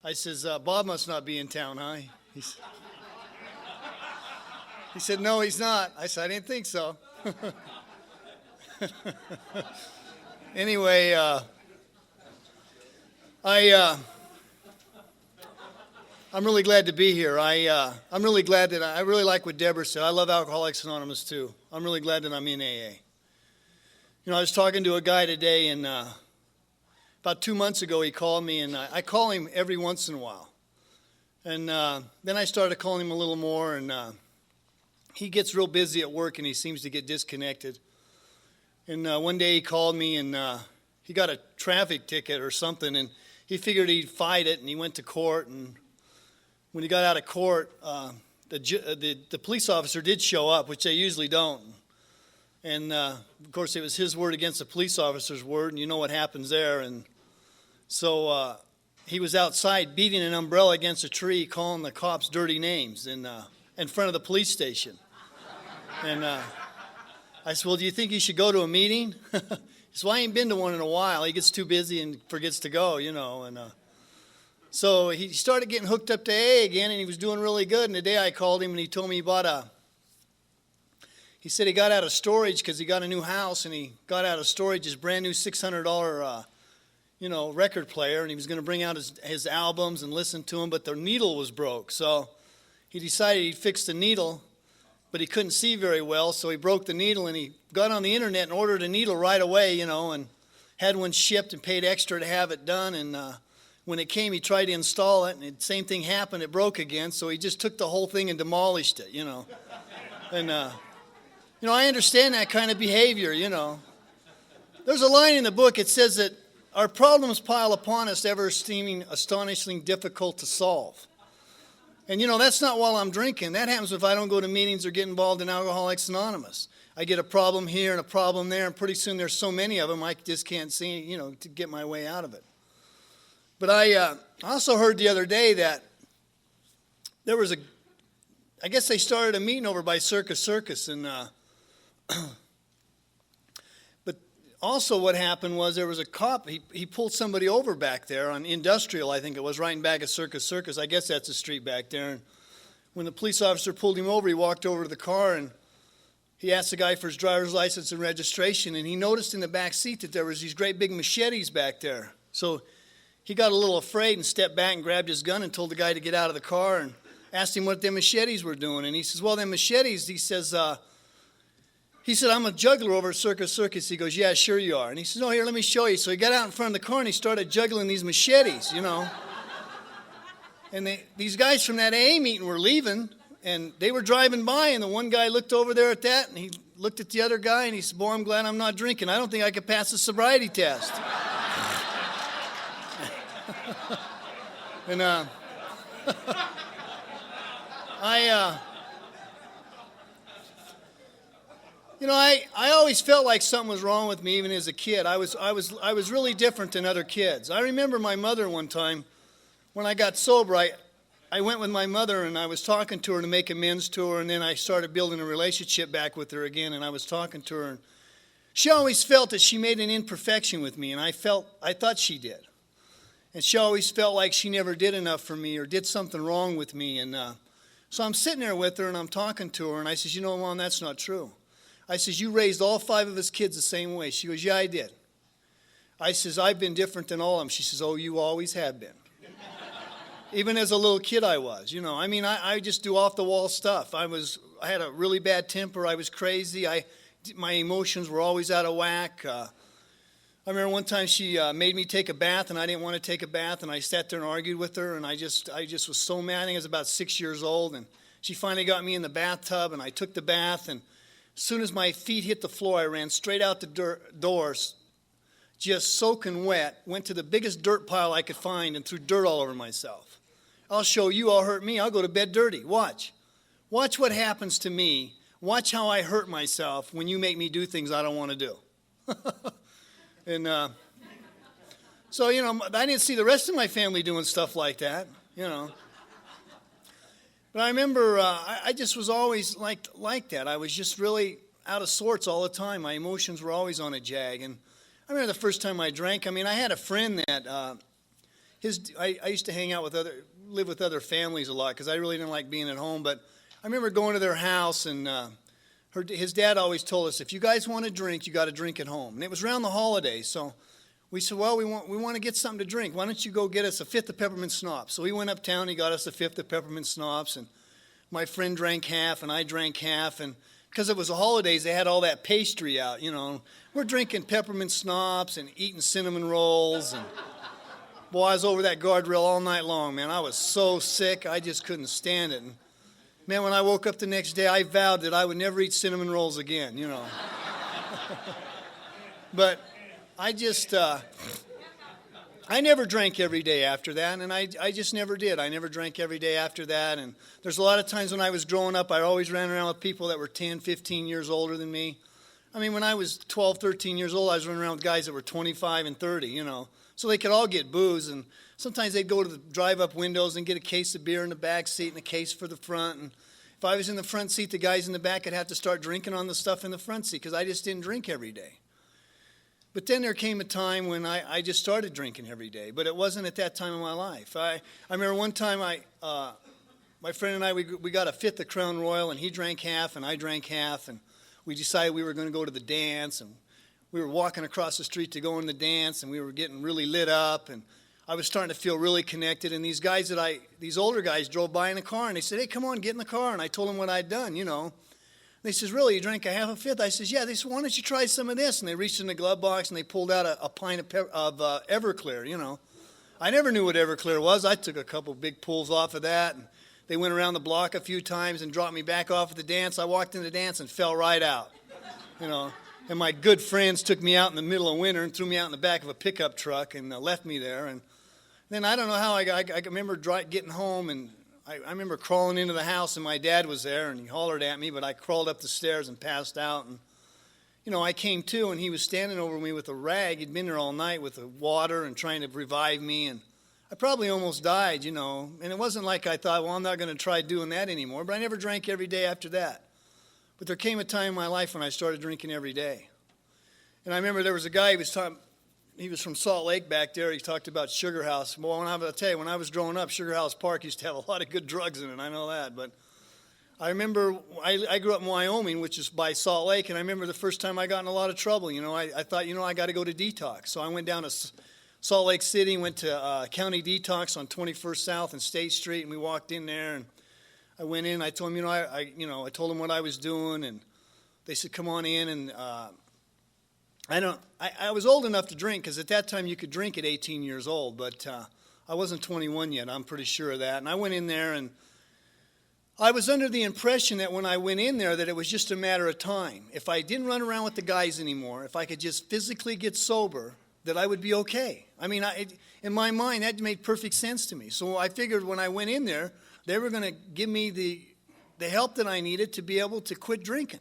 I says, Bob must not be in town, huh? He said, no, he's not. I said, I didn't think so. Anyway, I'm really glad to be here. I'm really glad that I really like what Deborah said. I love Alcoholics Anonymous too. I'm really glad that I'm in AA. You know, I was talking to a guy today, and about 2 months ago he called me, and I call him every once in a while. And then I started calling him a little more, and he gets real busy at work, and he seems to get disconnected. And one day he called me, and he got a traffic ticket or something, and he figured he'd fight it, and he went to court. And when he got out of court, the police officer did show up, which they usually don't. And, of course, it was his word against the police officer's word, and you know what happens there. And so he was outside beating an umbrella against a tree, calling the cops dirty names in front of the police station. And I said, well, do you think you should go to a meeting? He said, well, I ain't been to one in a while. He gets too busy and forgets to go, you know. And so he started getting hooked up to AA again, and he was doing really good. And the day I called him, and he told me he said he got out of storage because he got a new house, and he got out of storage his brand new $600 record player, and he was going to bring out his albums and listen to them, but the needle was broke. So he decided he'd fix the needle, but he couldn't see very well, so he broke the needle, and he got on the internet and ordered a needle right away, and had one shipped and paid extra to have it done. And when it came, he tried to install it, and the same thing happened. It broke again, so he just took the whole thing and demolished it, And I understand that kind of behavior, There's a line in the book, it says that our problems pile upon us, ever seeming astonishingly difficult to solve. And, that's not while I'm drinking. That happens if I don't go to meetings or get involved in Alcoholics Anonymous. I get a problem here and a problem there, and pretty soon there's so many of them I just can't see, to get my way out of it. But I also heard the other day that there was I guess they started a meeting over by Circus, and but also what happened was there was a cop, he pulled somebody over back there on Industrial, I think it was, right in back of Circus. I guess that's a street back there. And when the police officer pulled him over, he walked over to the car, and he asked the guy for his driver's license and registration, and he noticed in the back seat that there was these great big machetes back there. So he got a little afraid and stepped back and grabbed his gun and told the guy to get out of the car and asked him what them machetes were doing. And he says, well, them machetes, he said, I'm a juggler over at Circus. He goes, yeah, sure you are. And he says, no, here, let me show you. So he got out in front of the car and he started juggling these machetes, And these guys from that AA meeting were leaving, and they were driving by, and the one guy looked over there at that, and he looked at the other guy, and he said, boy, I'm glad I'm not drinking. I don't think I could pass the sobriety test. And I always felt like something was wrong with me even as a kid. I was really different than other kids. I remember my mother one time when I got sober. I went with my mother, and I was talking to her to make amends to her, and then I started building a relationship back with her again, and I was talking to her, and she always felt that she made an imperfection with me, and I thought she did. And she always felt like she never did enough for me or did something wrong with me. And so I'm sitting there with her, and I'm talking to her, and I says, Mom, that's not true. I says, you raised all 5 of us kids the same way. She goes, yeah, I did. I says, I've been different than all of them. She says, oh, you always have been. Even as a little kid I was, I just do off-the-wall stuff. I had a really bad temper. I was crazy. My emotions were always out of whack. I remember one time she made me take a bath, and I didn't want to take a bath, and I sat there and argued with her, and I just was so mad. I think I was about 6 years old, and she finally got me in the bathtub, and I took the bath, and as soon as my feet hit the floor, I ran straight out the doors, just soaking wet, went to the biggest dirt pile I could find, and threw dirt all over myself. I'll show you, I'll hurt me, I'll go to bed dirty. Watch what happens to me. Watch how I hurt myself when you make me do things I don't want to do. And so, I didn't see the rest of my family doing stuff like that, But I remember I just was always like that. I was just really out of sorts all the time. My emotions were always on a jag. And I remember the first time I drank, I had a friend that I used to live with other families a lot because I really didn't like being at home. But I remember going to their house, and his dad always told us, if you guys want to drink, you got to drink at home. And it was around the holidays, so we said, well, we want to get something to drink. Why don't you go get us a fifth of peppermint schnapps? So we went uptown, he got us a fifth of peppermint schnapps, and my friend drank half, and I drank half, and because it was the holidays, they had all that pastry out, you know. We're drinking peppermint schnapps and eating cinnamon rolls, and boy, I was over that guardrail all night long, man. I was so sick, I just couldn't stand it. And man, when I woke up the next day, I vowed that I would never eat cinnamon rolls again, you know. But I just, I never drank every day after that, and I just never did. I never drank every day after that, and there's a lot of times when I was growing up, I always ran around with people that were 10, 15 years older than me. I mean, when I was 12, 13 years old, I was running around with guys that were 25 and 30, you know. So they could all get booze, and sometimes they'd go to the drive-up windows and get a case of beer in the back seat and a case for the front, and if I was in the front seat, the guys in the back would have to start drinking on the stuff in the front seat because I just didn't drink every day. But then there came a time when I just started drinking every day, but it wasn't at that time in my life. I remember one time my friend and I, we got a fifth of Crown Royal, and he drank half, and I drank half, and we decided we were going to go to the dance, and we were walking across the street to go in the dance, and we were getting really lit up, and I was starting to feel really connected, and these older guys drove by in a car, and they said, hey, come on, get in the car, and I told them what I'd done, you know. They says, really, you drank a half a fifth? I says, yeah. They said, why don't you try some of this? And they reached in the glove box, and they pulled out a pint of Everclear, you know. I never knew what Everclear was. I took a couple big pulls off of that, and they went around the block a few times and dropped me back off at the dance. I walked in the dance and fell right out, you know. And my good friends took me out in the middle of winter and threw me out in the back of a pickup truck and left me there. And then I don't know how I remember getting home, and I remember crawling into the house, and my dad was there, and he hollered at me, but I crawled up the stairs and passed out. And, you know, I came to, and he was standing over me with a rag. He'd been there all night with the water and trying to revive me, and I probably almost died, you know. And it wasn't like I thought, well, I'm not going to try doing that anymore, but I never drank every day after that. But there came a time in my life when I started drinking every day. And I remember there was a guy, he was from Salt Lake back there. He talked about Sugar House. Well, I'll tell you, when I was growing up, Sugar House Park used to have a lot of good drugs in it. I know that. But I remember I grew up in Wyoming, which is by Salt Lake, and I remember the first time I got in a lot of trouble. You know, I thought, you know, I got to go to detox. So I went down to Salt Lake City, went to County Detox on 21st South and State Street, and we walked in there, and I went in. I told them, I told them what I was doing, and they said, come on in, and I was old enough to drink because at that time you could drink at 18 years old, but I wasn't 21 yet. I'm pretty sure of that. And I went in there, and I was under the impression that when I went in there that it was just a matter of time. If I didn't run around with the guys anymore, if I could just physically get sober, that I would be okay. I mean, in my mind, that made perfect sense to me. So I figured when I went in there, they were going to give me the help that I needed to be able to quit drinking.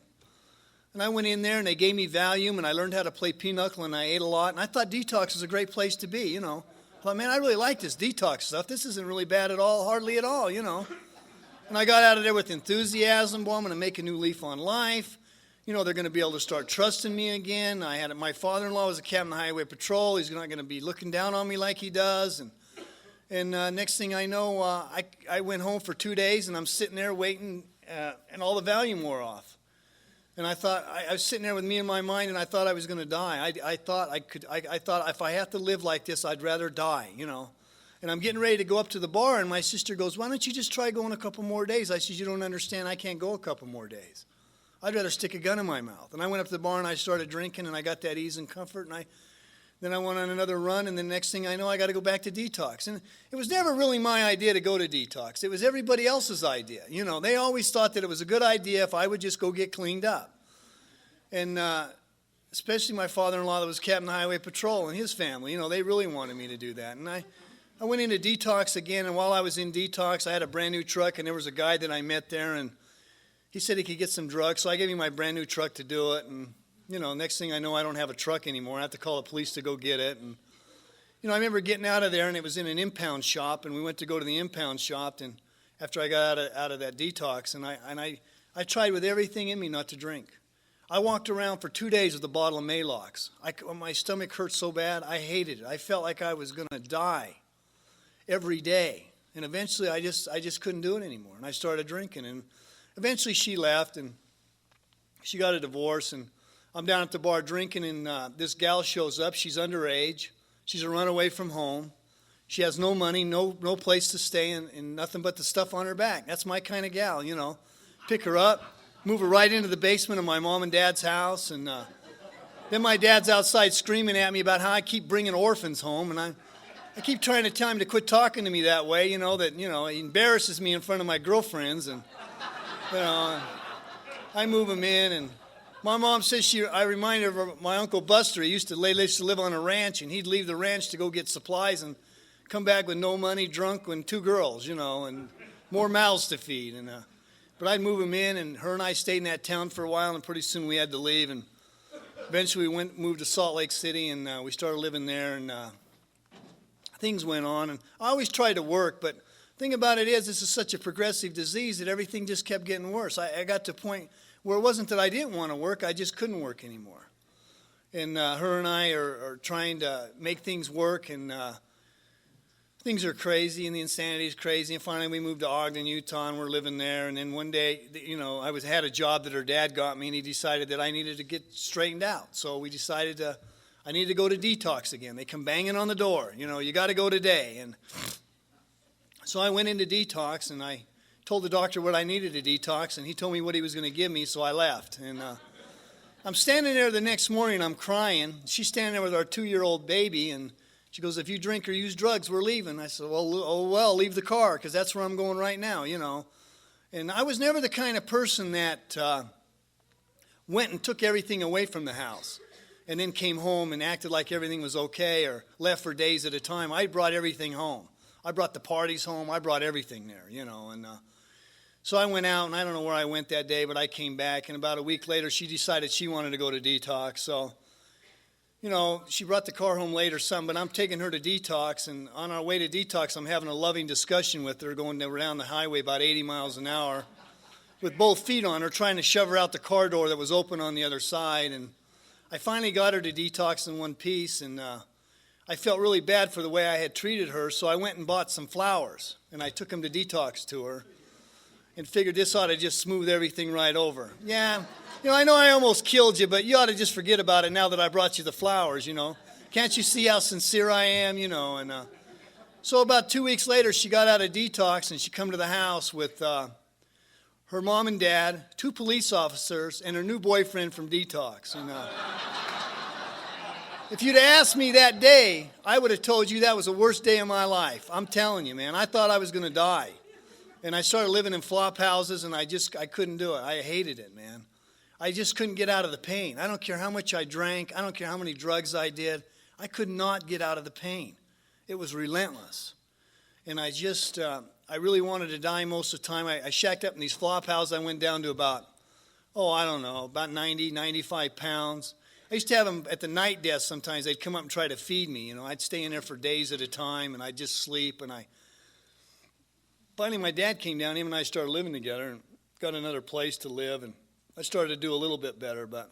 And I went in there, and they gave me Valium, and I learned how to play pinochle, and I ate a lot. And I thought detox was a great place to be, you know. I thought, man, I really like this detox stuff. This isn't really bad at all, hardly at all, you know. And I got out of there with enthusiasm. Boy, I'm going to make a new leaf on life. You know, they're going to be able to start trusting me again. My father-in-law was a captain of Highway Patrol. He's not going to be looking down on me like he does. And next thing I know, I went home for 2 days, and I'm sitting there waiting, and all the Valium wore off. And I thought, I was sitting there with me in my mind, and I thought I was going to die. I thought if I have to live like this, I'd rather die, you know. And I'm getting ready to go up to the bar, and my sister goes, why don't you just try going a couple more days? I said, you don't understand, I can't go a couple more days. I'd rather stick a gun in my mouth. And I went up to the bar, and I started drinking, and I got that ease and comfort, and then I went on another run, and the next thing I know, I got to go back to detox. And it was never really my idea to go to detox. It was everybody else's idea. You know, they always thought that it was a good idea if I would just go get cleaned up. And especially my father-in-law that was captain of Highway Patrol and his family, you know, they really wanted me to do that. And I went into detox again, and while I was in detox, I had a brand new truck, and there was a guy that I met there, and he said he could get some drugs, so I gave him my brand new truck to do it. And, you know, next thing I know, I don't have a truck anymore. I have to call the police to go get it. And, you know, I remember getting out of there, and it was in an impound shop, and we went to go to the impound shop, and after I got out of that detox, and I tried with everything in me not to drink. I walked around for 2 days with a bottle of Maalox. My stomach hurt so bad, I hated it. I felt like I was going to die. every day. And eventually I just couldn't do it anymore. And I started drinking. And eventually she left and she got a divorce. And I'm down at the bar drinking, and this gal shows up. She's underage. She's a runaway from home. She has no money, no place to stay, and nothing but the stuff on her back. That's my kind of gal, you know. Pick her up, move her right into the basement of my mom and dad's house, and then my dad's outside screaming at me about how I keep bringing orphans home, and I keep trying to tell him to quit talking to me that way, he embarrasses me in front of my girlfriends, and, I move him in, and my mom says I remind her of my Uncle Buster. He used to live on a ranch, and he'd leave the ranch to go get supplies and come back with no money, drunk, and 2 girls, and more mouths to feed. But I'd move him in, and her and I stayed in that town for a while, and pretty soon we had to leave. And eventually we moved to Salt Lake City, and we started living there, and things went on. And I always tried to work, but the thing about it is this is such a progressive disease that everything just kept getting worse. I got to a point where it wasn't that I didn't want to work, I just couldn't work anymore. And her and I are trying to make things work, and things are crazy, and the insanity is crazy. And finally, we moved to Ogden, Utah, and we're living there. And then one day, I had a job that her dad got me, and he decided that I needed to get straightened out. So we decided I needed to go to detox again. They come banging on the door. You got to go today. And so I went into detox, and I told the doctor what I needed to detox, and he told me what he was going to give me. So I left. And I'm standing there the next morning. I'm crying. She's standing there with our 2-year-old baby, and she goes, "If you drink or use drugs, we're leaving." I said, well, leave the car, because that's where I'm going right now, And I was never the kind of person that went and took everything away from the house and then came home and acted like everything was okay or left for days at a time. I brought everything home. I brought the parties home. I brought everything there, And so I went out, and I don't know where I went that day, but I came back. And about a week later, she decided she wanted to go to detox. So she brought the car home late or something, but I'm taking her to detox, and on our way to detox, I'm having a loving discussion with her, going down the highway about 80 miles an hour with both feet on her, trying to shove her out the car door that was open on the other side. And I finally got her to detox in one piece, and I felt really bad for the way I had treated her, so I went and bought some flowers, and I took them to detox to her and figured this ought to just smooth everything right over. Yeah. I know I almost killed you, but you ought to just forget about it now that I brought you the flowers, Can't you see how sincere I am, And so about 2 weeks later, she got out of detox, and she come to the house with her mom and dad, 2 police officers, and her new boyfriend from detox. And if you'd asked me that day, I would have told you that was the worst day of my life. I'm telling you, man. I thought I was going to die. And I started living in flop houses, and I couldn't do it. I hated it, man. I just couldn't get out of the pain. I don't care how much I drank. I don't care how many drugs I did. I could not get out of the pain. It was relentless. And I really wanted to die most of the time. I shacked up in these flop houses. I went down to about 90, 95 pounds. I used to have them at the night desk sometimes. They'd come up and try to feed me. I'd stay in there for days at a time, and I'd just sleep. And finally, my dad came down. Him and I started living together and got another place to live. And I started to do a little bit better, and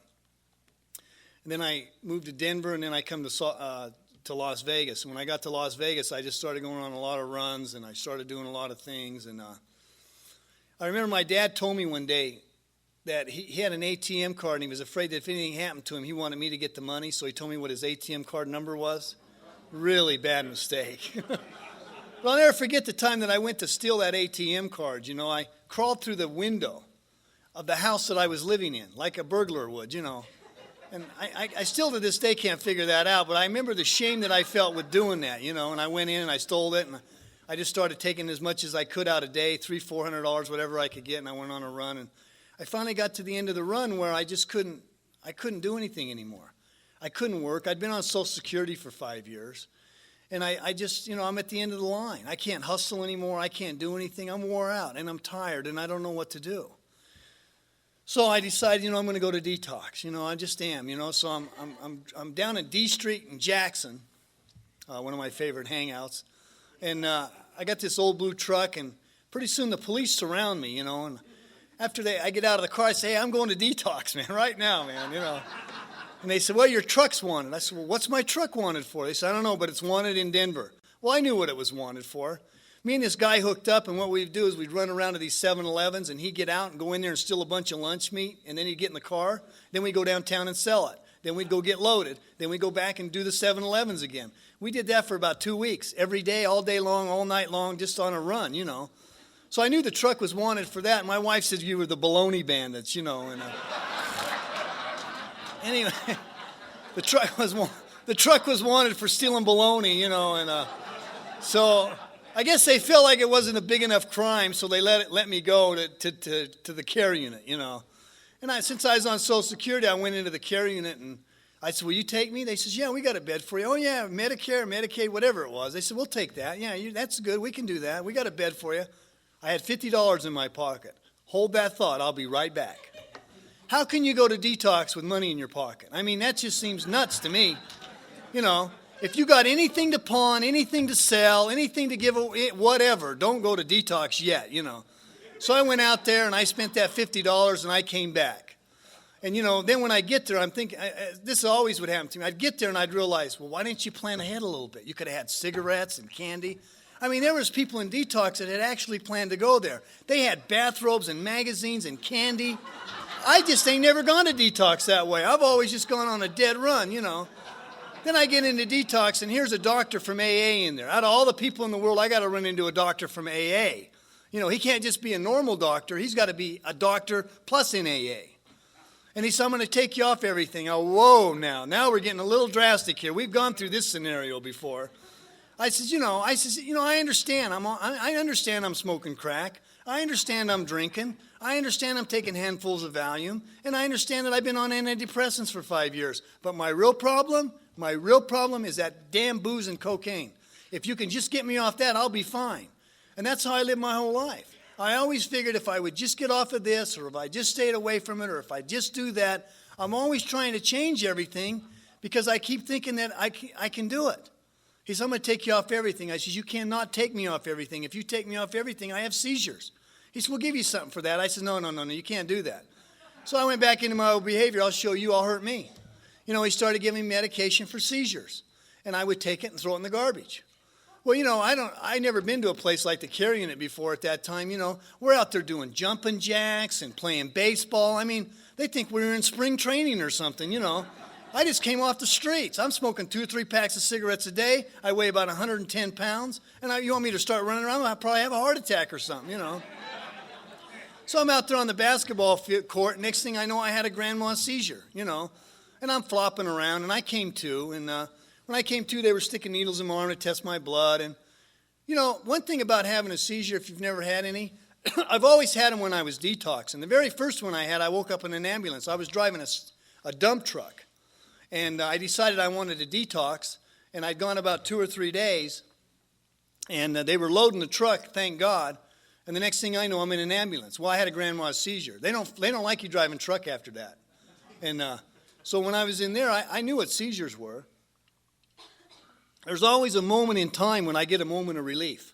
then I moved to Denver, and then I come to Las Vegas. And when I got to Las Vegas, I just started going on a lot of runs, and I started doing a lot of things. And I remember my dad told me one day that he had an ATM card, and he was afraid that if anything happened to him, he wanted me to get the money, so he told me what his ATM card number was. Really bad mistake. But I'll never forget the time that I went to steal that ATM card. I crawled through the window of the house that I was living in, like a burglar would, And I still to this day can't figure that out, but I remember the shame that I felt with doing that, and I went in and I stole it, and I just started taking as much as I could out a day, $300-$400, whatever I could get, and I went on a run. And I finally got to the end of the run where I couldn't do anything anymore. I couldn't work. I'd been on Social Security for 5 years. And I just, I'm at the end of the line. I can't hustle anymore. I can't do anything. I'm wore out, and I'm tired, and I don't know what to do. So I decided, I'm going to go to detox. I just am. So I'm down at D Street in Jackson, one of my favorite hangouts, and I got this old blue truck, and pretty soon the police surround me. And after I get out of the car, I say, "Hey, I'm going to detox, man, right now, man." And they said, "Well, your truck's wanted." I said, "Well, what's my truck wanted for?" They said, "I don't know, but it's wanted in Denver." Well, I knew what it was wanted for. Me and this guy hooked up, and what we'd do is we'd run around to these 7-Elevens, and he'd get out and go in there and steal a bunch of lunch meat, and then he'd get in the car. Then we'd go downtown and sell it. Then we'd go get loaded. Then we'd go back and do the 7-Elevens again. We did that for about 2 weeks, every day, all day long, all night long, just on a run, you know. So I knew the truck was wanted for that. And my wife said, you were the baloney bandits, you know. And anyway, the truck was wanted for stealing baloney, you know. And so I guess they felt like it wasn't a big enough crime, so they let me go to the care unit, you know. And since I was on Social Security, I went into the care unit, and I said, will you take me? They says, yeah, we got a bed for you. Oh, yeah, Medicare, Medicaid, whatever it was. They said, we'll take that. Yeah, that's good. We can do that. We got a bed for you. I had $50 in my pocket. Hold that thought. I'll be right back. How can you go to detox with money in your pocket? I mean, that just seems nuts to me. You know, if you got anything to pawn, anything to sell, anything to give away, whatever, don't go to detox yet, you know. So I went out there and I spent that $50 and I came back. And, you know, then when I get there, I'm thinking, this always would happen to me. I'd get there and I'd realize, well, why didn't you plan ahead a little bit? You could have had cigarettes and candy. I mean, there was people in detox that had actually planned to go there. They had bathrobes and magazines and candy. I just ain't never gone to detox that way. I've always just gone on a dead run, you know. Then I get into detox, and here's a doctor from AA in there. Out of all the people in the world, I got to run into a doctor from AA. You know, he can't just be a normal doctor. He's got to be a doctor plus in AA. And he said, I'm going to take you off everything. Oh, whoa, now we're getting a little drastic here. We've gone through this scenario before. I said, I understand. I understand I'm smoking crack. I understand I'm drinking. I understand I'm taking handfuls of Valium. And I understand that I've been on antidepressants for 5 years. But my real problem is that damn booze and cocaine. If you can just get me off that, I'll be fine. And that's how I lived my whole life. I always figured if I would just get off of this, or if I just stayed away from it, or if I just do that, I'm always trying to change everything because I keep thinking that I can do it. He said, I'm going to take you off everything. I said, you cannot take me off everything. If you take me off everything, I have seizures. He said, we'll give you something for that. I said, no, you can't do that. So I went back into my old behavior. I'll show you, I'll hurt me. You know, he started giving me medication for seizures. And I would take it and throw it in the garbage. Well, you know, I never been to a place like the care unit before at that time. You know, we're out there doing jumping jacks and playing baseball. I mean, they think we were in spring training or something, you know. I just came off the streets. I'm smoking 2 or 3 packs of cigarettes a day. I weigh about 110 pounds. And you want me to start running around? I'll probably have a heart attack or something, you know. So I'm out there on the basketball court. Next thing I know, I had a grand mal seizure, you know. And I'm flopping around, and I came to. And when I came to, they were sticking needles in my arm to test my blood. And, you know, one thing about having a seizure, if you've never had any, I've always had them when I was detoxing. The very first one I had, I woke up in an ambulance. I was driving a dump truck. And I decided I wanted to detox, and I'd gone about 2 or 3 days, and they were loading the truck, thank God, and the next thing I know, I'm in an ambulance. Well, I had a grand mal seizure. They don't like you driving truck after that. And so when I was in there, I knew what seizures were. There's always a moment in time when I get a moment of relief.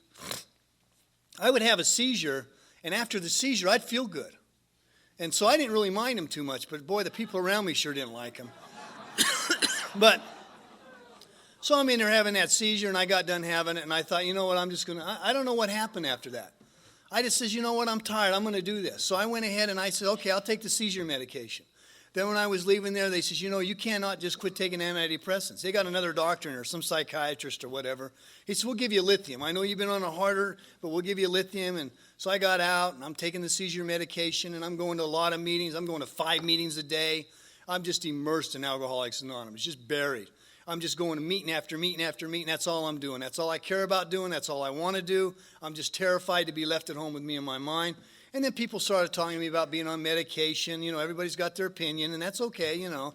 I would have a seizure, and after the seizure, I'd feel good. And so I didn't really mind them too much, but boy, the people around me sure didn't like them. But, so I'm in there having that seizure, and I got done having it, and I thought, you know what, I don't know what happened after that. I just said, you know what, I'm tired, I'm going to do this. So I went ahead and I said, okay, I'll take the seizure medication. Then when I was leaving there, they said, you know, you cannot just quit taking antidepressants. They got another doctor in there, some psychiatrist or whatever. He said, we'll give you lithium. I know you've been on a harder, but we'll give you lithium. And so I got out, and I'm taking the seizure medication, and I'm going to a lot of meetings. I'm going to 5 meetings a day. I'm just immersed in Alcoholics Anonymous, just buried. I'm just going to meeting after meeting after meeting. That's all I'm doing. That's all I care about doing. That's all I want to do. I'm just terrified to be left at home with me and my mind. And then people started talking to me about being on medication. You know, everybody's got their opinion, and that's okay, you know.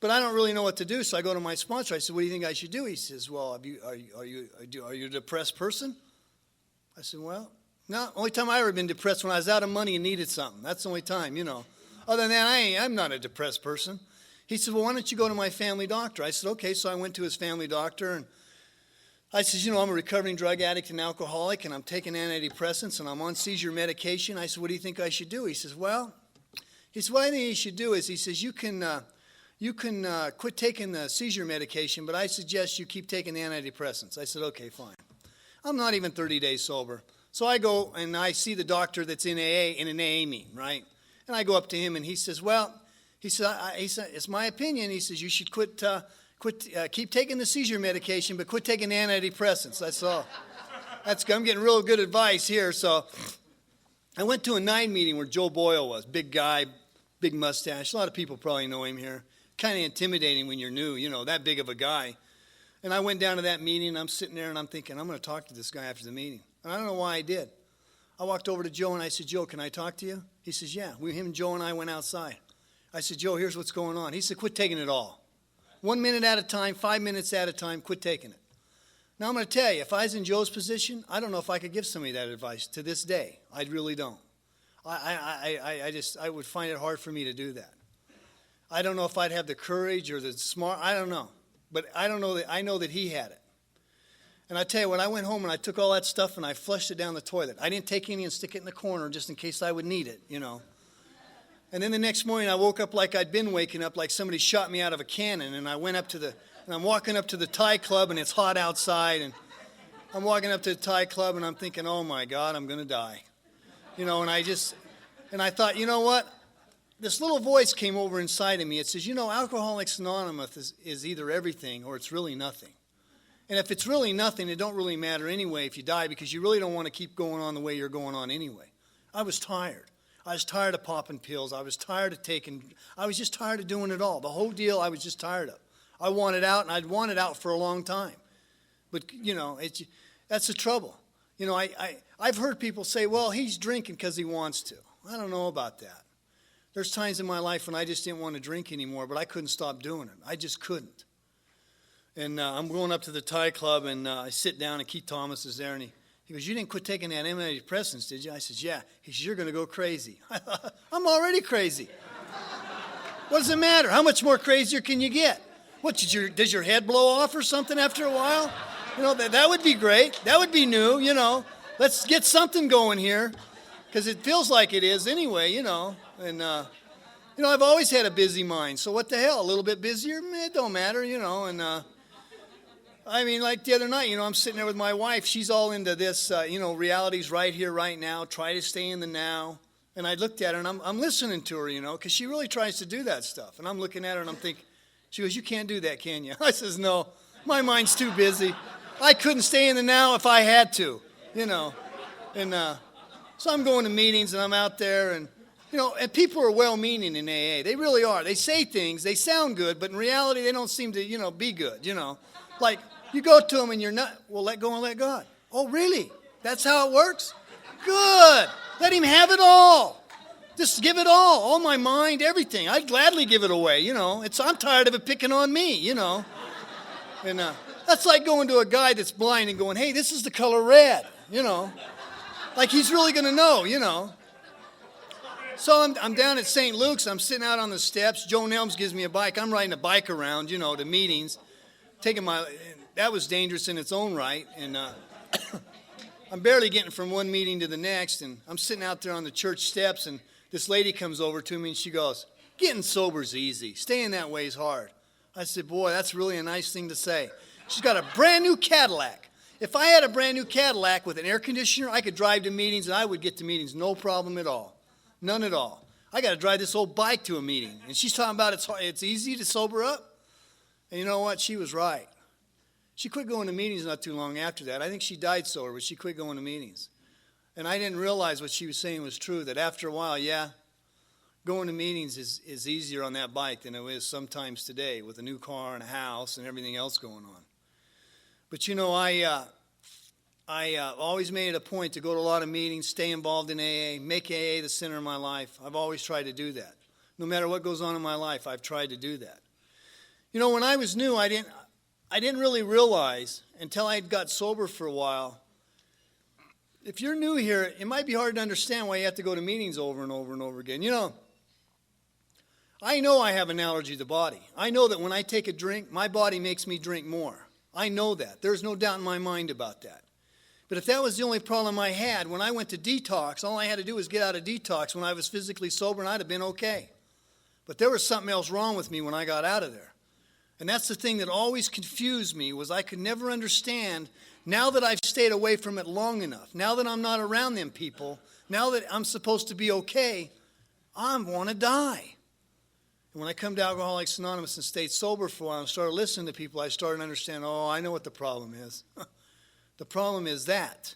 But I don't really know what to do, so I go to my sponsor. I said, what do you think I should do? He says, well, are you a depressed person? I said, well, no. Only time I ever been depressed when I was out of money and needed something. That's the only time, you know. Other than that, I'm not a depressed person. He said, well, why don't you go to my family doctor? I said, okay. So I went to his family doctor, and I said, you know, I'm a recovering drug addict and alcoholic, and I'm taking antidepressants, and I'm on seizure medication. I said, what do you think I should do? He says, what I think you should do is, he says, you can you can quit taking the seizure medication, but I suggest you keep taking the antidepressants. I said, okay, fine. I'm not even 30 days sober. So I go and I see the doctor that's in AA in an AA meeting, right? And I go up to him and he says, well, he said, it's my opinion. He says, you should keep taking the seizure medication, but quit taking the antidepressants. That's all. I'm getting real good advice here. So I went to a 9 meeting where Joe Boyle was, big guy, big mustache. A lot of people probably know him here. Kind of intimidating when you're new, that big of a guy. And I went down to that meeting, and I'm sitting there, and I'm thinking, I'm going to talk to this guy after the meeting. And I don't know why I did. I walked over to Joe, and I said, Joe, can I talk to you? He says, yeah. Him, Joe, and I went outside. I said, Joe, here's what's going on. He said, quit taking it all. 1 minute at a time, 5 minutes at a time, quit taking it. Now, I'm going to tell you, if I was in Joe's position, I don't know if I could give somebody that advice to this day. I really don't. I would find it hard for me to do that. I don't know if I'd have the courage or the smart, I don't know. But I know that he had it. And I tell you what, I went home and I took all that stuff and I flushed it down the toilet. I didn't take any and stick it in the corner just in case I would need it, And then the next morning I woke up like I'd been waking up, like somebody shot me out of a cannon. And I went up and I'm walking up to the Thai club and it's hot outside. And I'm walking up to the Thai club and I'm thinking, oh my God, I'm going to die. And I thought, you know what? This little voice came over inside of me. It says, Alcoholics Anonymous is either everything or it's really nothing. And if it's really nothing, it don't really matter anyway if you die because you really don't want to keep going on the way you're going on anyway. I was tired. I was tired of popping pills. I was just tired of doing it all. The whole deal I was just tired of. I wanted out, and I'd wanted out for a long time. But, that's the trouble. I've heard people say, well, he's drinking because he wants to. I don't know about that. There's times in my life when I just didn't want to drink anymore, but I couldn't stop doing it. I just couldn't. And I'm going up to the Thai club, and I sit down, and Keith Thomas is there, and he goes, you didn't quit taking that antidepressants, did you? I says, yeah. He says, you're going to go crazy. I'm already crazy. What does it matter? How much more crazier can you get? What, does your head blow off or something after a while? That would be great. That would be new, Let's get something going here, because it feels like it is anyway, And, I've always had a busy mind, so what the hell? A little bit busier? It don't matter, And, like the other night, I'm sitting there with my wife. She's all into this, reality's right here, right now. Try to stay in the now. And I looked at her, and I'm listening to her, because she really tries to do that stuff. And I'm looking at her, and I'm thinking, she goes, you can't do that, can you? I says, no, my mind's too busy. I couldn't stay in the now if I had to, And so I'm going to meetings, and I'm out there, and and people are well-meaning in AA. They really are. They say things, they sound good, but in reality, they don't seem to, be good, Like, you go to them and you're not, well, let go and let God. Oh, really? That's how it works? Good. Let him have it all. Just give it all my mind, everything. I'd gladly give it away, I'm tired of it picking on me, And that's like going to a guy that's blind and going, hey, this is the color red, Like he's really going to know, So I'm down at St. Luke's. I'm sitting out on the steps. Joe Nelms gives me a bike. I'm riding a bike around, to meetings. That was dangerous in its own right. And I'm barely getting from one meeting to the next. And I'm sitting out there on the church steps. And this lady comes over to me and she goes, getting sober's easy. Staying that way is hard. I said, boy, that's really a nice thing to say. She's got a brand new Cadillac. If I had a brand new Cadillac with an air conditioner, I could drive to meetings and I would get to meetings no problem at all. None at all. I got to drive this old bike to a meeting. And she's talking about it's easy to sober up. And you know what? She was right. She quit going to meetings not too long after that. I think she died sober, but she quit going to meetings. And I didn't realize what she was saying was true, that after a while, going to meetings is easier on that bike than it is sometimes today with a new car and a house and everything else going on. But I always made it a point to go to a lot of meetings, stay involved in AA, make AA the center of my life. I've always tried to do that. No matter what goes on in my life, I've tried to do that. When I was new, I didn't really realize until I got sober for a while. If you're new here, it might be hard to understand why you have to go to meetings over and over and over again. I know I have an allergy to the body. I know that when I take a drink, my body makes me drink more. I know that. There's no doubt in my mind about that. But if that was the only problem I had, when I went to detox, all I had to do was get out of detox when I was physically sober and I'd have been okay. But there was something else wrong with me when I got out of there. And that's the thing that always confused me, was I could never understand, now that I've stayed away from it long enough, now that I'm not around them people, now that I'm supposed to be okay, I want to die. And when I come to Alcoholics Anonymous and stayed sober for a while and started listening to people, I started to understand, oh, I know what the problem is. The problem is that.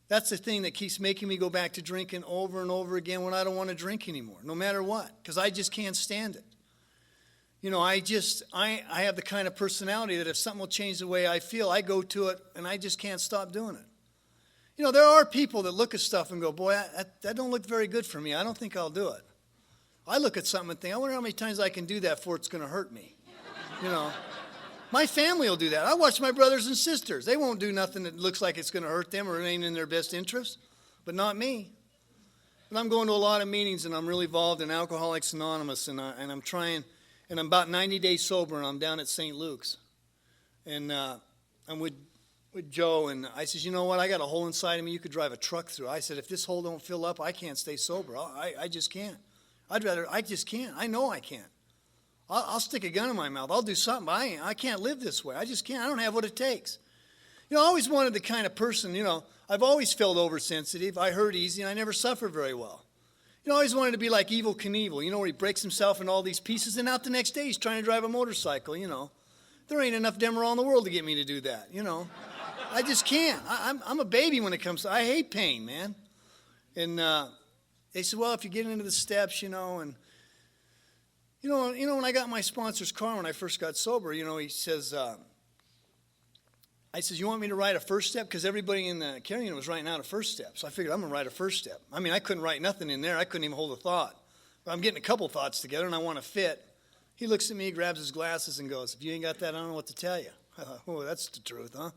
That's the thing that keeps making me go back to drinking over and over again when I don't want to drink anymore, no matter what, because I just can't stand it. You know, I have the kind of personality that if something will change the way I feel, I go to it and I just can't stop doing it. You know, there are people that look at stuff and go, boy, that don't look very good for me. I don't think I'll do it. I look at something and think, I wonder how many times I can do that before it's going to hurt me. You know, my family will do that. I watch my brothers and sisters. They won't do nothing that looks like it's going to hurt them or it ain't in their best interest, but not me. But I'm going to a lot of meetings and I'm really involved in Alcoholics Anonymous and I'm trying, and I'm about 90 days sober and I'm down at St. Luke's. And I'm with Joe, and I says, you know what, I got a hole inside of me you could drive a truck through. I said, if this hole don't fill up, I can't stay sober. I just can't. I just can't. I know I can't. I'll stick a gun in my mouth. I'll do something, but I can't live this way. I just can't. I don't have what it takes. You know, I always wanted the kind of person, you know, I've always felt oversensitive. I hurt easy, and I never suffered very well. You know, I always wanted to be like Evel Knievel, you know, where he breaks himself in all these pieces, and out the next day he's trying to drive a motorcycle, you know. There ain't enough Demerol in the world to get me to do that, you know. I just can't. I'm a baby when it comes to, I hate pain, man. And they said, well, if you get into the steps, you know, and, you know, when I got my sponsor's car when I first got sober, you know, he says, I says, you want me to write a first step? Because everybody in the care unit was writing out a first step. So I figured I'm going to write a first step. I mean, I couldn't write nothing in there. I couldn't even hold a thought. But I'm getting a couple thoughts together, and I want to fit. He looks at me, grabs his glasses, and goes, if you ain't got that, I don't know what to tell you. I thought, oh, that's the truth, huh?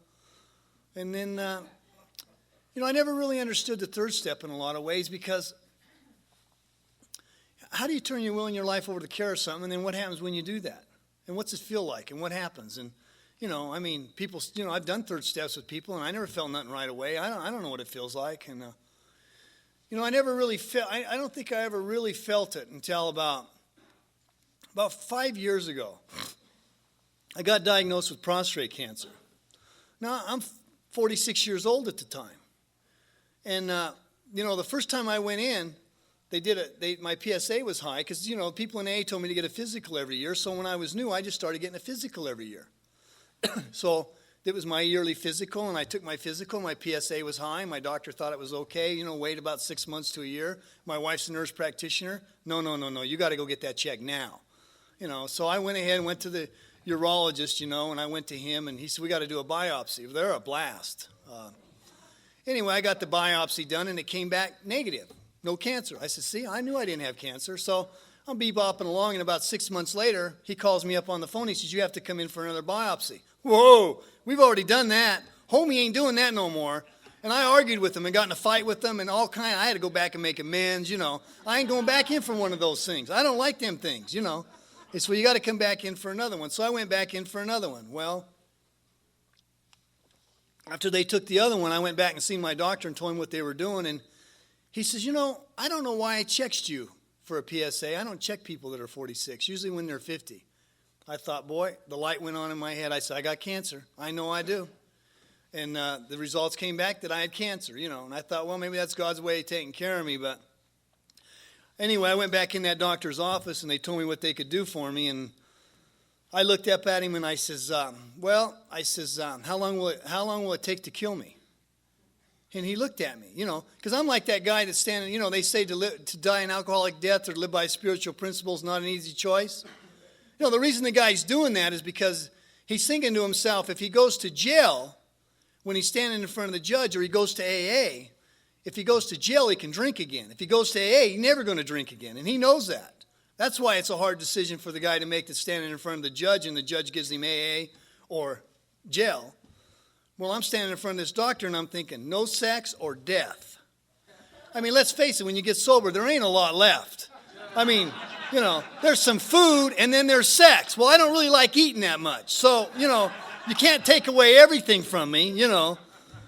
And then, you know, I never really understood the third step in a lot of ways, because how do you turn your will and your life over to care of something, and then what happens when you do that? And what's it feel like, and what happens? And, you know, I mean, people, you know, I've done third steps with people, and I never felt nothing right away. I don't know what it feels like. And, you know, I never really felt, I don't think I ever really felt it until about 5 years ago. I got diagnosed with prostate cancer. Now, I'm 46 years old at the time. And, you know, the first time I went in, my PSA was high because, you know, people in AA told me to get a physical every year. So when I was new, I just started getting a physical every year. So it was my yearly physical, and I took my physical. My PSA was high. My doctor thought it was okay. You know, wait about 6 months to a year. My wife's a nurse practitioner. No. You got to go get that checked now. You know, so I went ahead and went to the urologist, you know, and I went to him, and he said, we got to do a biopsy. They're a blast. Anyway, I got the biopsy done, and it came back negative. No cancer. I said, see, I knew I didn't have cancer. So I'm bebopping along, and about 6 months later, he calls me up on the phone. He says, you have to come in for another biopsy. Whoa, we've already done that. Homie ain't doing that no more. And I argued with him and got in a fight with him and all kind. I had to go back and make amends, you know. I ain't going back in for one of those things. I don't like them things, you know. It's, well, you got to come back in for another one. So I went back in for another one. Well, after they took the other one, I went back and seen my doctor and told him what they were doing. And he says, you know, I don't know why I checked you for a PSA. I don't check people that are 46, usually when they're 50. I thought, boy, the light went on in my head. I said, I got cancer. I know I do. And the results came back that I had cancer, you know. And I thought, well, maybe that's God's way of taking care of me. But anyway, I went back in that doctor's office, and they told me what they could do for me. And I looked up at him, and I says, how long will it take to kill me? And he looked at me, you know, because I'm like that guy that's standing, you know, they say to die an alcoholic death or to live by spiritual principles is not an easy choice. You know, the reason the guy's doing that is because he's thinking to himself, if he goes to jail when he's standing in front of the judge, or he goes to AA, if he goes to jail, he can drink again. If he goes to AA, he's never going to drink again, and he knows that. That's why it's a hard decision for the guy to make that's standing in front of the judge, and the judge gives him AA or jail. Well, I'm standing in front of this doctor, and I'm thinking, no sex or death. I mean, let's face it, when you get sober, there ain't a lot left. I mean, you know, there's some food, and then there's sex. Well, I don't really like eating that much. So, you know, you can't take away everything from me, you know.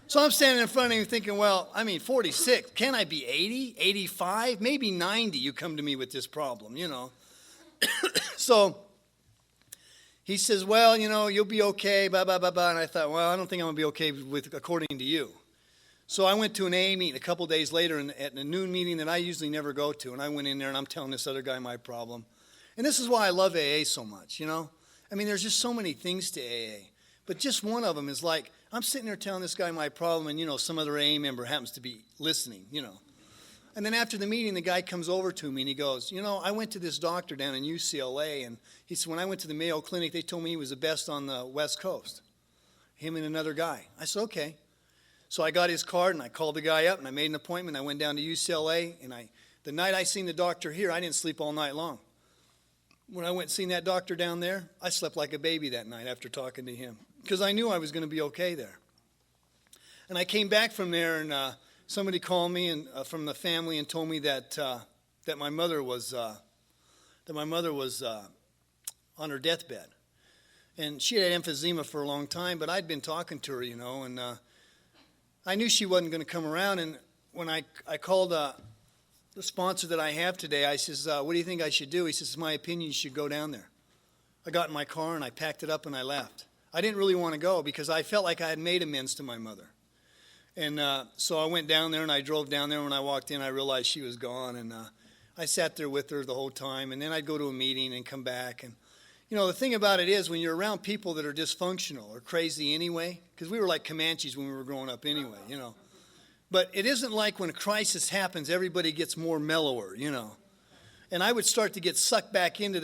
So I'm standing in front of him thinking, well, I mean, 46. Can I be 80, 85, maybe 90? You come to me with this problem, you know. So he says, well, you'll be okay, blah, blah, blah, blah. And I thought, well, I don't think I'm going to be okay according to you. So I went to an AA meeting a couple days later at a noon meeting that I usually never go to. And I went in there and I'm telling this other guy my problem. And this is why I love AA so much, I mean, there's just so many things to AA. But just one of them is like, I'm sitting there telling this guy my problem and, some other AA member happens to be listening, And then after the meeting, the guy comes over to me and he goes, I went to this doctor down in UCLA. And he said, when I went to the Mayo Clinic, they told me he was the best on the West Coast. Him and another guy. I said, okay. So I got his card and I called the guy up and I made an appointment. I went down to UCLA and the night I seen the doctor here, I didn't sleep all night long. When I went and seen that doctor down there, I slept like a baby that night after talking to him because I knew I was going to be okay there. And I came back from there and somebody called me and from the family and told me that my mother was on her deathbed. And she had emphysema for a long time, but I'd been talking to her, and I knew she wasn't going to come around. And when I called the sponsor that I have today, I says, what do you think I should do? He says, it's my opinion you should go down there. I got in my car and I packed it up and I left. I didn't really want to go because I felt like I had made amends to my mother. And so I went down there and I drove down there. When I walked in, I realized she was gone. And I sat there with her the whole time. And then I'd go to a meeting and come back. And, the thing about it is when you're around people that are dysfunctional or crazy anyway, because we were like Comanches when we were growing up anyway, But it isn't like when a crisis happens, everybody gets more mellower, And I would start to get sucked back into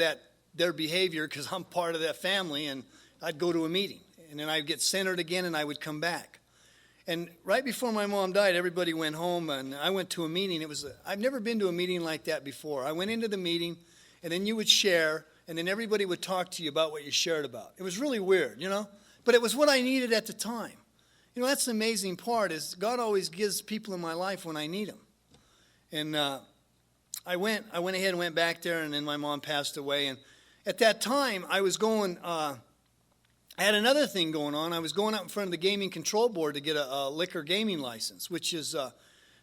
their behavior because I'm part of that family. And I'd go to a meeting. And then I'd get centered again and I would come back. And right before my mom died, everybody went home and I went to a meeting. I've never been to a meeting like that before. I went into the meeting and then you would share and then everybody would talk to you about what you shared about. It was really weird, But it was what I needed at the time. That's the amazing part is God always gives people in my life when I need them. And I went ahead and went back there and then my mom passed away. And at that time, I was going... I had another thing going on. I was going out in front of the Gaming Control Board to get a liquor gaming license, which is,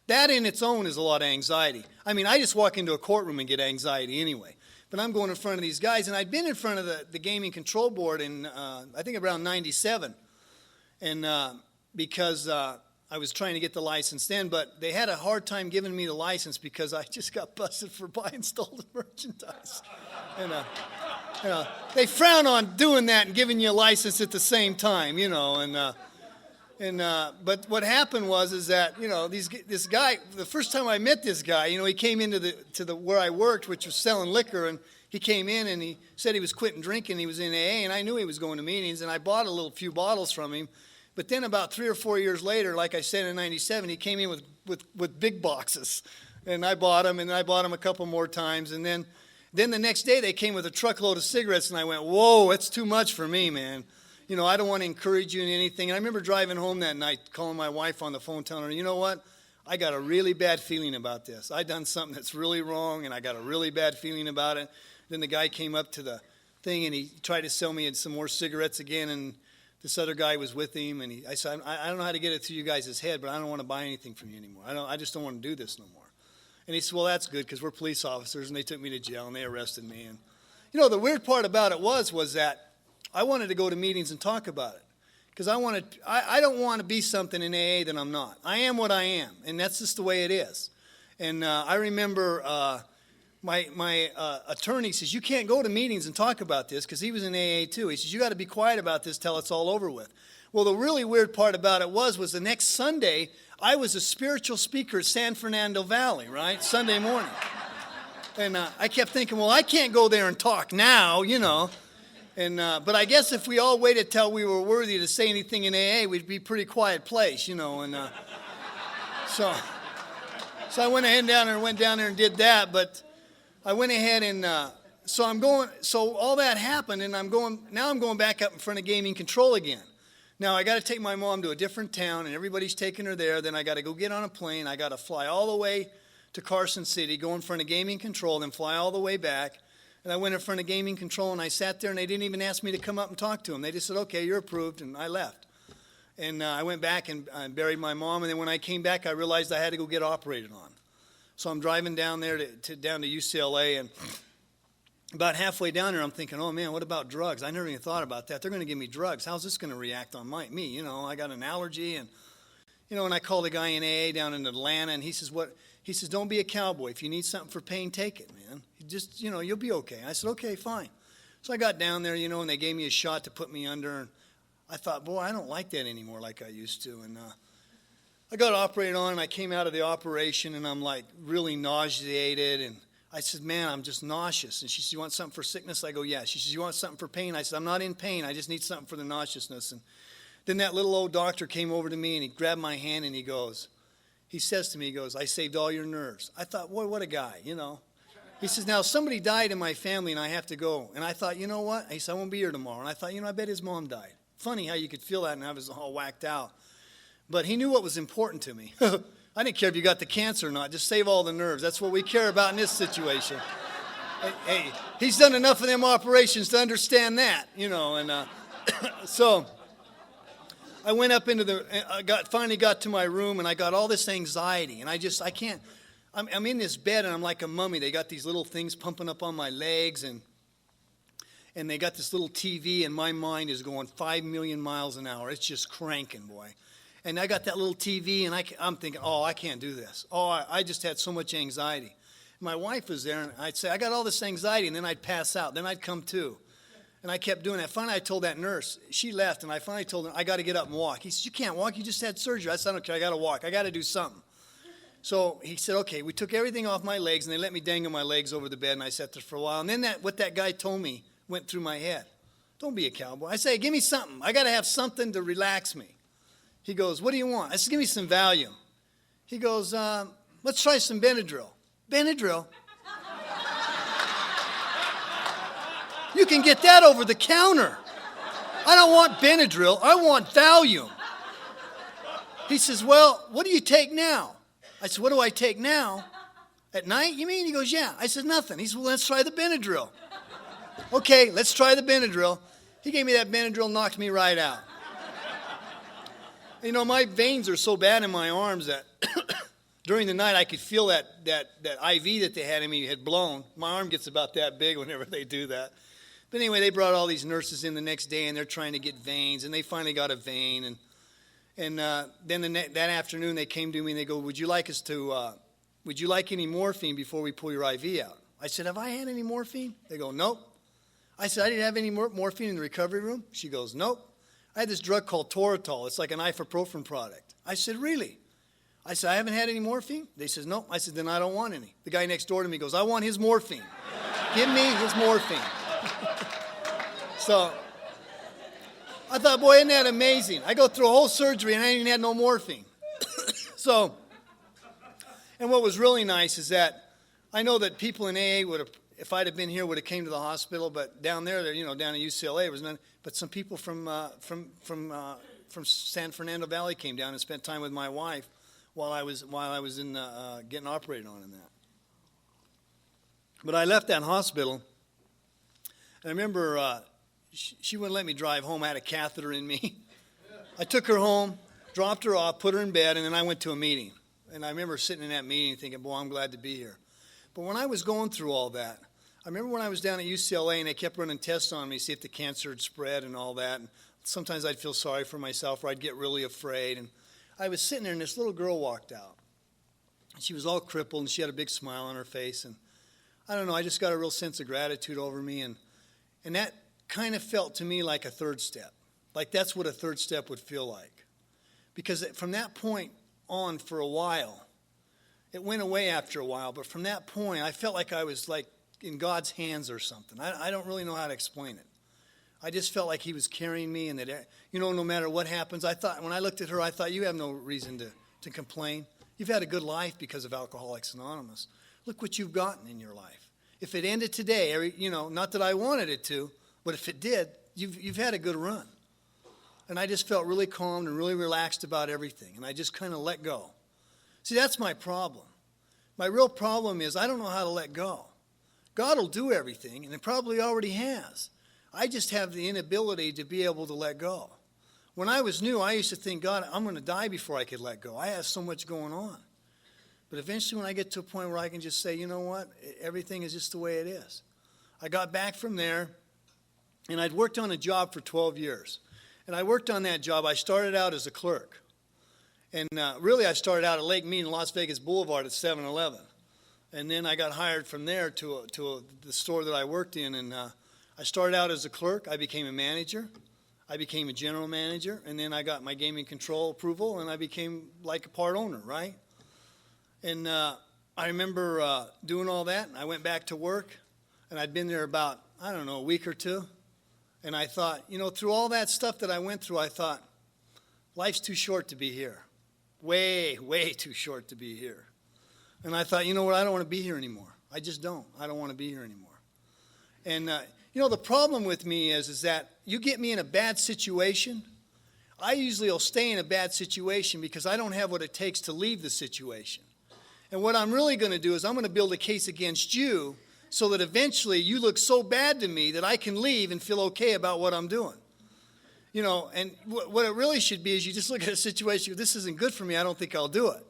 that in its own is a lot of anxiety. I mean, I just walk into a courtroom and get anxiety anyway. But I'm going in front of these guys, and I'd been in front of the Gaming Control Board in, I think around 97. And because I was trying to get the license then, but they had a hard time giving me the license because I just got busted for buying stolen merchandise. And they frown on doing that and giving you a license at the same time, But what happened is that this guy, the first time I met this guy, he came into the where I worked, which was selling liquor, and he came in and he said he was quitting drinking. He was in AA, and I knew he was going to meetings, and I bought a few bottles from him. But then about 3 or 4 years later, like I said in '97, he came in with big boxes, and I bought them, and I bought them a couple more times, and then the next day they came with a truckload of cigarettes, and I went, whoa, that's too much for me, man. I don't want to encourage you in anything. And I remember driving home that night, calling my wife on the phone, telling her, you know what? I got a really bad feeling about this. I done something that's really wrong, and I got a really bad feeling about it. Then the guy came up to the thing, and he tried to sell me some more cigarettes again, and this other guy was with him. And I said, I don't know how to get it through you guys' head, but I don't want to buy anything from you anymore. I just don't want to do this no more. And he said, well, that's good because we're police officers, and they took me to jail, and they arrested me. And, the weird part about it was that I wanted to go to meetings and talk about it because I don't want to be something in AA that I'm not. I am what I am, and that's just the way it is. And I remember my attorney says, you can't go to meetings and talk about this because he was in AA too. He says, you got to be quiet about this till it's all over with. Well, the really weird part about it was the next Sunday, I was a spiritual speaker at San Fernando Valley, right? Sunday morning. And I kept thinking, well, I can't go there and talk now, And but I guess if we all waited till we were worthy to say anything in AA, we'd be a pretty quiet place, And so I went down there and did that. But I went ahead and so all that happened, and now I'm going back up in front of Gaming Control again. Now I got to take my mom to a different town, and everybody's taking her there. Then I got to go get on a plane. I got to fly all the way to Carson City, go in front of Gaming Control, then fly all the way back. And I went in front of Gaming Control, and I sat there, and they didn't even ask me to come up and talk to them. They just said, okay, you're approved, and I left. And I went back and buried my mom, and then when I came back, I realized I had to go get operated on. So I'm driving down there down to UCLA, and about halfway down there, I'm thinking, oh man, what about drugs? I never even thought about that. They're going to give me drugs. How's this going to react on me? You know, I got an allergy, and and I called a guy in AA down in Atlanta, and he says, what? He says, don't be a cowboy. If you need something for pain, take it, man. Just, you'll be okay. I said, okay, fine. So I got down there, and they gave me a shot to put me under, and I thought, boy, I don't like that anymore like I used to, and I got operated on, and I came out of the operation, and I'm like really nauseated, and I said, man, I'm just nauseous. And she said, you want something for sickness? I go, yeah. She says, you want something for pain? I said, I'm not in pain. I just need something for the nauseousness. And then that little old doctor came over to me, and he grabbed my hand, and he says to me, I saved all your nerves. I thought, boy, what a guy, He says, now somebody died in my family, and I have to go. And I thought, you know what? He said, I won't be here tomorrow. And I thought, I bet his mom died. Funny how you could feel that, and I was all whacked out. But he knew what was important to me. I didn't care if you got the cancer or not. Just save all the nerves. That's what we care about in this situation. Hey, he's done enough of them operations to understand that, And so I went up into finally got to my room, and I got all this anxiety. And I can't. I'm in this bed, and I'm like a mummy. They got these little things pumping up on my legs, and they got this little TV, and my mind is going 5 million miles an hour. It's just cranking, boy. And I got that little TV, and I'm thinking, oh, I can't do this. Oh, I just had so much anxiety. My wife was there, and I'd say, I got all this anxiety, and then I'd pass out. Then I'd come to. And I kept doing that. Finally, I told that nurse. She left, and I finally told her, I got to get up and walk. He said, you can't walk. You just had surgery. I said, I don't care. I got to walk. I got to do something. So he said, okay. We took everything off my legs, and they let me dangle my legs over the bed, and I sat there for a while. And then what that guy told me went through my head. Don't be a cowboy. I say, give me something. I got to have something to relax me. He goes, what do you want? I said, give me some Valium. He goes, let's try some Benadryl. Benadryl? You can get that over the counter. I don't want Benadryl. I want Valium. He says, well, what do you take now? I said, what do I take now? At night, you mean? He goes, yeah. I said, nothing. He said, well, let's try the Benadryl. Okay, let's try the Benadryl. He gave me that Benadryl, knocked me right out. My veins are so bad in my arms that during the night I could feel that IV that they had in me had blown. My arm gets about that big whenever they do that. But anyway, they brought all these nurses in the next day, and they're trying to get veins, and they finally got a vein. And then that afternoon they came to me and they go, would you like any morphine before we pull your IV out? I said, have I had any morphine? They go, nope. I said, I didn't have any morphine in the recovery room? She goes, nope. I had this drug called Toradol. It's like an ibuprofen product. I said, really? I said, I haven't had any morphine? They says, nope. I said, then I don't want any. The guy next door to me goes, I want his morphine. Give me his morphine. So I thought, boy, isn't that amazing? I go through a whole surgery and I ain't even had no morphine. And what was really nice is that I know that people in AA would have, if I'd have been here, would have came to the hospital, but down there, down at UCLA, was none. But some people from San Fernando Valley came down and spent time with my wife while I was in getting operated on in that. But I left that hospital, and I remember she wouldn't let me drive home. I had a catheter in me. I took her home, dropped her off, put her in bed, and then I went to a meeting. And I remember sitting in that meeting thinking, boy, I'm glad to be here. But when I was going through all that, I remember when I was down at UCLA and they kept running tests on me to see if the cancer had spread and all that. And sometimes I'd feel sorry for myself or I'd get really afraid. And I was sitting there and this little girl walked out. She was all crippled and she had a big smile on her face. And I don't know, I just got a real sense of gratitude over me. And that kind of felt to me like a third step. Like that's what a third step would feel like. Because from that point on for a while, it went away after a while, but from that point, I felt like I was like in God's hands or something. I don't really know how to explain it. I just felt like he was carrying me and that, no matter what happens, I thought, when I looked at her, I thought, you have no reason to complain. You've had a good life because of Alcoholics Anonymous. Look what you've gotten in your life. If it ended today, not that I wanted it to, but if it did, you've had a good run. And I just felt really calm and really relaxed about everything. And I just kind of let go. See, that's my problem. My real problem is I don't know how to let go. God will do everything, and it probably already has. I just have the inability to be able to let go. When I was new, I used to think, God, I'm going to die before I could let go. I have so much going on. But eventually when I get to a point where I can just say, you know what, everything is just the way it is. I got back from there, and I'd worked on a job for 12 years. And I worked on that job. I started out as a clerk. And really, I started out at Lake Mead and Las Vegas Boulevard at 7-Eleven. And then I got hired from there to the store that I worked in. And I started out as a clerk. I became a manager. I became a general manager. And then I got my gaming control approval, and I became like a part owner, right? And I remember doing all that. And I went back to work, and I'd been there about, I don't know, a week or two. And I thought, through all that stuff that I went through, I thought, life's too short to be here. Way, way too short to be here. And I thought, you know what, I don't want to be here anymore. I just don't. I don't want to be here anymore. And, the problem with me is that you get me in a bad situation, I usually will stay in a bad situation because I don't have what it takes to leave the situation. And what I'm really going to do is I'm going to build a case against you so that eventually you look so bad to me that I can leave and feel okay about what I'm doing. And what it really should be is you just look at a situation, this isn't good for me, I don't think I'll do it.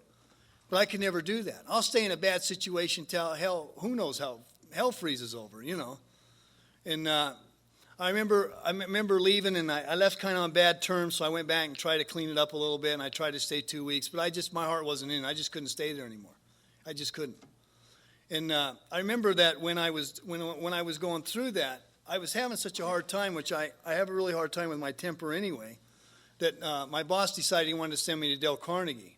But I can never do that. I'll stay in a bad situation till who knows how hell freezes over, And I remember leaving, and I left kind of on bad terms, so I went back and tried to clean it up a little bit, and I tried to stay 2 weeks, but my heart wasn't in it. I just couldn't stay there anymore. I just couldn't. And I remember that when I was going through that, I was having such a hard time, which I have a really hard time with my temper anyway, that my boss decided he wanted to send me to Dale Carnegie.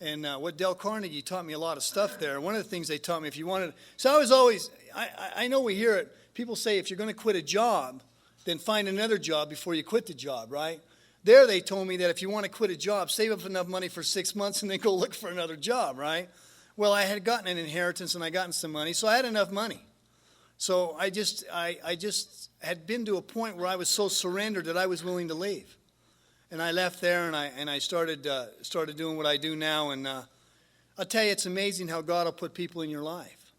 And what Dale Carnegie taught me a lot of stuff there. One of the things they taught me, if you wanted, so I was always, I know we hear it, people say if you're going to quit a job, then find another job before you quit the job, right? There they told me that if you want to quit a job, save up enough money for 6 months and then go look for another job, right? Well, I had gotten an inheritance and I gotten some money, so I had enough money. So I just had been to a point where I was so surrendered that I was willing to leave, and I left there and I started doing what I do now. And I'll tell you, it's amazing how God will put people in your life.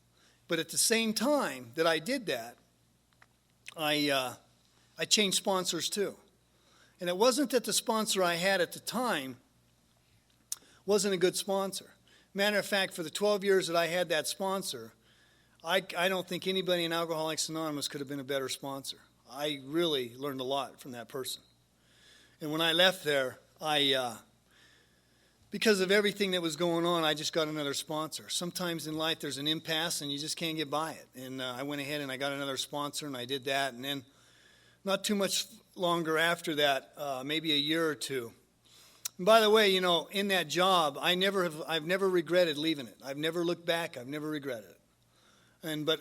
But at the same time that I did that, I changed sponsors too, and it wasn't that the sponsor I had at the time wasn't a good sponsor. Matter of fact, for the 12 years that I had that sponsor, I don't think anybody in Alcoholics Anonymous could have been a better sponsor. I really learned a lot from that person. And when I left there, because of everything that was going on, I just got another sponsor. Sometimes in life there's an impasse and you just can't get by it. And I went ahead and I got another sponsor, and I did that. And then not too much longer after that, maybe a year or two. And by the way, in that job, I've never regretted leaving it. I've never looked back. I've never regretted it. But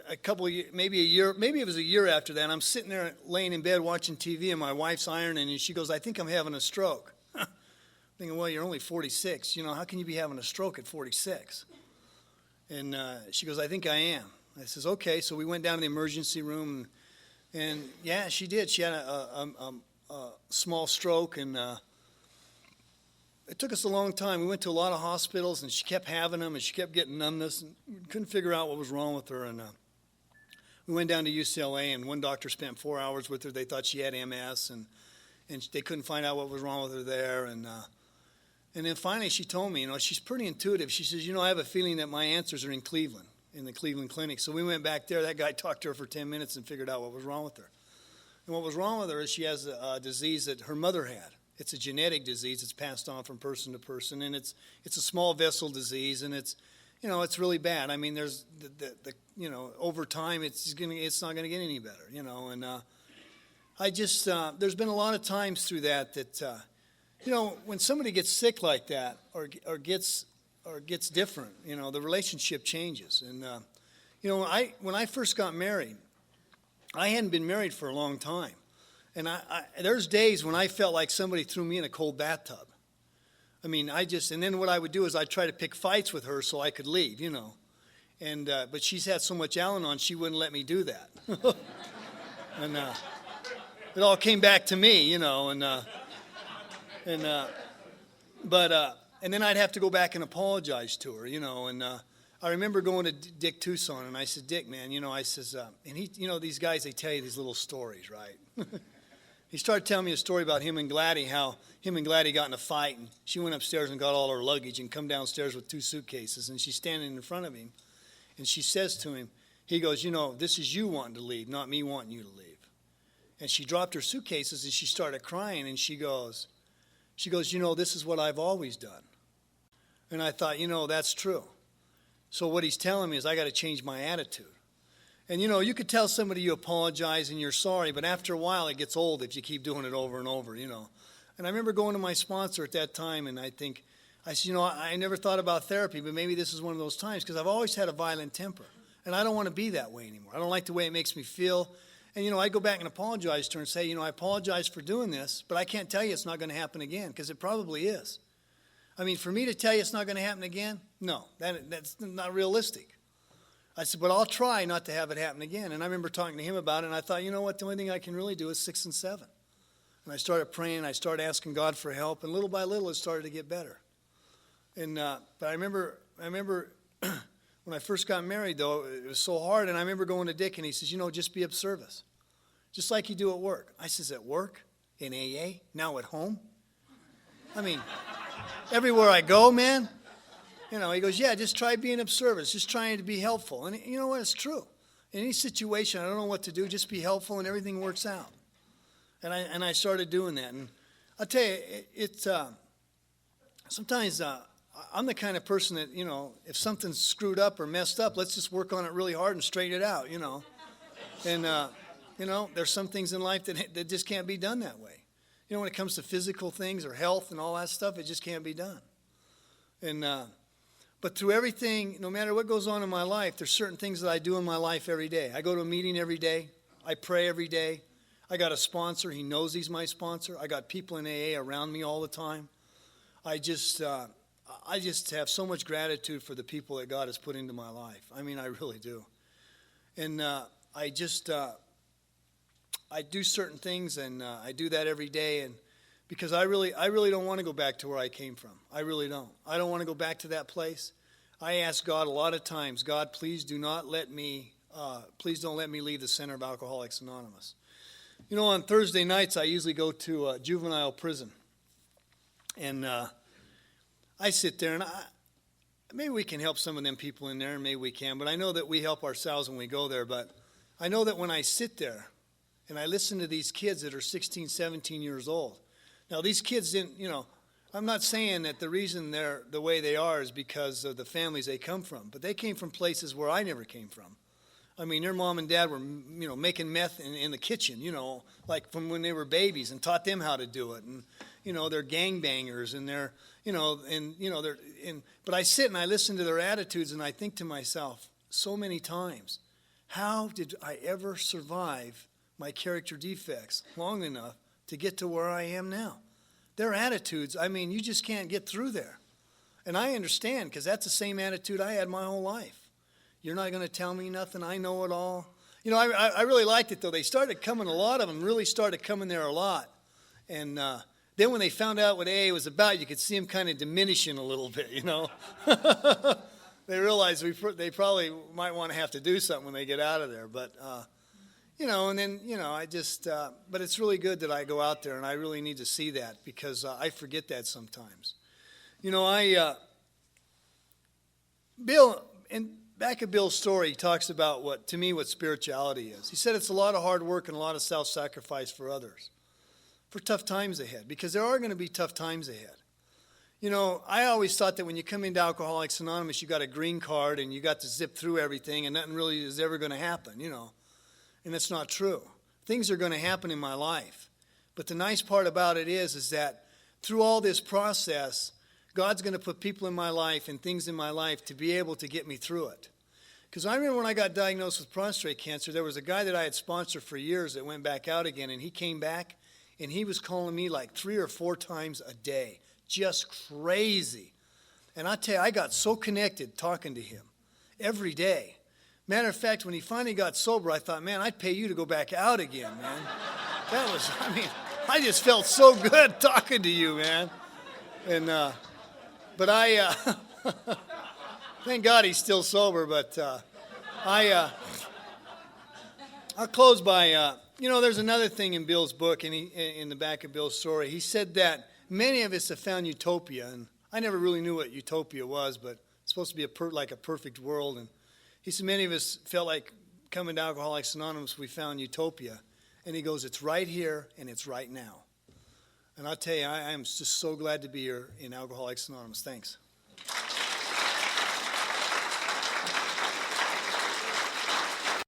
maybe it was a year after that, I'm sitting there laying in bed watching TV, and my wife's ironing, and she goes, I think I'm having a stroke. Thinking, well, you're only 46. How can you be having a stroke at 46? And she goes, I think I am. I says, okay. So we went down to the emergency room, and yeah, she did. She had a small stroke, and it took us a long time. We went to a lot of hospitals, and she kept having them, and she kept getting numbness, and couldn't figure out what was wrong with her. And we went down to UCLA, and one doctor spent 4 hours with her. They thought she had MS, and they couldn't find out what was wrong with her there. And then finally she told me, she's pretty intuitive. She says, I have a feeling that my answers are in Cleveland, in the Cleveland Clinic. So we went back there. That guy talked to her for 10 minutes and figured out what was wrong with her. And what was wrong with her is she has a disease that her mother had. It's a genetic disease. It's passed on from person to person, and it's a small vessel disease, and it's really bad. I mean, there's over time it's not going to get any better, And there's been a lot of times through that when somebody gets sick like that or gets different, the relationship changes. And when I first got married, I hadn't been married for a long time. And there's days when I felt like somebody threw me in a cold bathtub. I mean, and then what I would do is I'd try to pick fights with her so I could leave, And but she's had so much Al-Anon, she wouldn't let me do that. And it all came back to me, and then I'd have to go back and apologize to her, And I remember going to Dick Tucson, and I said, Dick, man, I says, and he, these guys, they tell you these little stories, right? He started telling me a story about him and Gladys, how him and Gladys got in a fight, and she went upstairs and got all her luggage and come downstairs with 2 suitcases, and she's standing in front of him, and she says to him, He goes, this is you wanting to leave, not me wanting you to leave. And she dropped her suitcases and she started crying, and she goes, this is what I've always done. And I thought, that's true. So what he's telling me is I got to change my attitude. And you could tell somebody you apologize and you're sorry, but after a while it gets old if you keep doing it over and over, And I remember going to my sponsor at that time, and I said, I never thought about therapy, but maybe this is one of those times, because I've always had a violent temper. And I don't want to be that way anymore. I don't like the way it makes me feel. And, I go back and apologize to her and say, I apologize for doing this, but I can't tell you it's not going to happen again, because it probably is. I mean, for me to tell you it's not going to happen again, no, that's not realistic. I said, but I'll try not to have it happen again. And I remember talking to him about it, and I thought, the only thing I can really do is 6 and 7. And I started praying, I started asking God for help, and little by little it started to get better. And but I remember when I first got married, though, it was so hard, and I remember going to Dick, and he says, just be of service, just like you do at work. I says, at work? In AA? Now at home? I mean, everywhere I go, man. He goes, yeah, just try being of service, just trying to be helpful. And you know what? It's true. In any situation, I don't know what to do, just be helpful, and everything works out. And I started doing that. And I'll tell you, it's sometimes I'm the kind of person that, if something's screwed up or messed up, let's just work on it really hard and straighten it out, And, there's some things in life that just can't be done that way. When it comes to physical things or health and all that stuff, it just can't be done. And but through everything, no matter what goes on in my life, there's certain things that I do in my life every day. I go to a meeting every day. I pray every day. I got a sponsor. He knows he's my sponsor. I got people in AA around me all the time. I just have so much gratitude for the people that God has put into my life. I mean, I really do. And I do certain things, and I do that every day, and because I really don't want to go back to where I came from. I really don't. I don't want to go back to that place. I ask God a lot of times, God, please don't let me leave the center of Alcoholics Anonymous. On Thursday nights, I usually go to a juvenile prison, and I sit there, and maybe we can help some of them people in there, and maybe we can, but I know that we help ourselves when we go there. But I know that when I sit there and I listen to these kids that are 16, 17 years old, now these kids didn't, I'm not saying that the reason they're the way they are is because of the families they come from, but they came from places where I never came from. I mean, their mom and dad were, making meth in the kitchen, like from when they were babies, and taught them how to do it. And, they're gangbangers, and they're, but I sit and I listen to their attitudes, and I think to myself so many times, how did I ever survive my character defects long enough to get to where I am now? Their attitudes, I mean, you just can't get through there. And I understand, because that's the same attitude I had my whole life. You're not going to tell me nothing. I know it all. I really liked it, though. They started coming, a lot of them really started coming there a lot. And then when they found out what AA was about, you could see them kind of diminishing a little bit, They realized they probably might want to have to do something when they get out of there. But, and then, but it's really good that I go out there, and I really need to see that, because I forget that sometimes. Bill, and back at Bill's story, he talks about what spirituality is. He said it's a lot of hard work and a lot of self-sacrifice for others, for tough times ahead, because there are going to be tough times ahead. I always thought that when you come into Alcoholics Anonymous, you got a green card and you got to zip through everything and nothing really is ever going to happen, And that's not true. Things are going to happen in my life. But the nice part about it is that through all this process, God's going to put people in my life and things in my life to be able to get me through it. Because I remember when I got diagnosed with prostate cancer, there was a guy that I had sponsored for years that went back out again, and he came back, and he was calling me like 3 or 4 times a day. Just crazy. And I tell you, I got so connected talking to him every day. Matter of fact, when he finally got sober, I thought, man, I'd pay you to go back out again, man. I just felt so good talking to you, man. And, but thank God he's still sober, but I'll close by, there's another thing in Bill's book, and in the back of Bill's story. He said that many of us have found utopia, and I never really knew what utopia was, but it's supposed to be like a perfect world. And He said, many of us felt like coming to Alcoholics Anonymous, we found utopia. And he goes, it's right here and it's right now. And I'll tell you, I am just so glad to be here in Alcoholics Anonymous. Thanks.